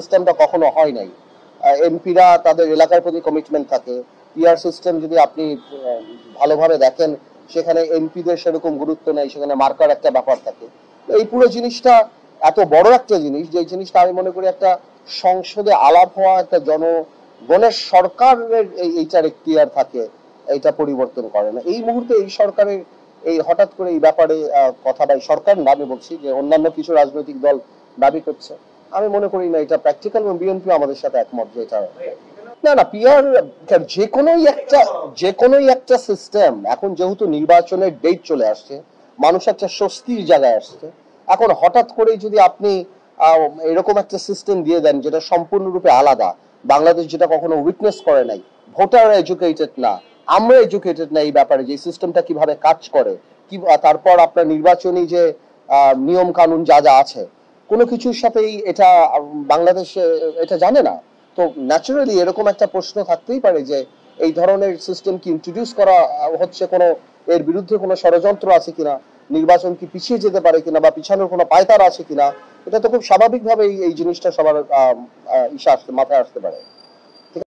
সিস্টেমটা কখনো হয় নাই। এমপিরা তাদের এলাকার প্রতি কমিটমেন্ট থাকে। পিআর সিস্টেম যদি আপনি ভালোভাবে দেখেন, সেখানে এমপিদের সেরকম গুরুত্ব নেই, সেখানে মার্কার একটা ব্যাপার থাকে। এই পুরো জিনিসটা এত বড় একটা জিনিস, যে জিনিসটা আমি মনে করি একটা সংসদে আলাপ হওয়া, একটা জনগণের সরকারের এইটার এখতিয়ার থাকে, এইটা পরিবর্তন করে না। এই মুহূর্তে এই সরকারের এই হঠাৎ করে এই ব্যাপারে কথা, বা সরকার না, আমি বলছি যে অন্যান্য কিছু রাজনৈতিক দল দাবি করছে, আমি মনে করি না এটা প্র্যাকটিক্যাল, এবং বিএনপি আমাদের সাথে একমত যে এটা না না। পিআর যে কোনোই একটা সিস্টেম, এখন যেহেতু নির্বাচনের ডেট চলে আসছে, মানুষ একটা স্বস্তির জায়গায় আসছে, এখন হঠাৎ করেই যদি আপনি এরকম একটা সিস্টেম দিয়ে দেন যেটা সম্পূর্ণরূপে আলাদা, বাংলাদেশ যেটা কখনো উইটনেস করে নাই, ভোটার এডুকেটেড না, আমরা এডুকেটেড না এই ব্যাপারে যে সিস্টেমটা কিভাবে কাজ করে, কি তারপর আপনার নির্বাচনী যে নিয়ম কানুন যা যা আছে, কোনো কিছুর সাথেই এটা বাংলাদেশে এটা জানে না। তো ন্যাচারালি এরকম একটা প্রশ্ন থাকতেই পারে যে এই ধরনের সিস্টেম কি ইন্ট্রোডিউস করা হচ্ছে, কোনো এর বিরুদ্ধে কোনো ষড়যন্ত্র আছে কিনা, নির্বাচন কি পিছিয়ে যেতে পারে কিনা, বা পিছানোর কোনো পায়তারা আছে কিনা। এটা তো খুব স্বাভাবিকভাবেই এই জিনিসটা সবার মাথায় আসতে পারে।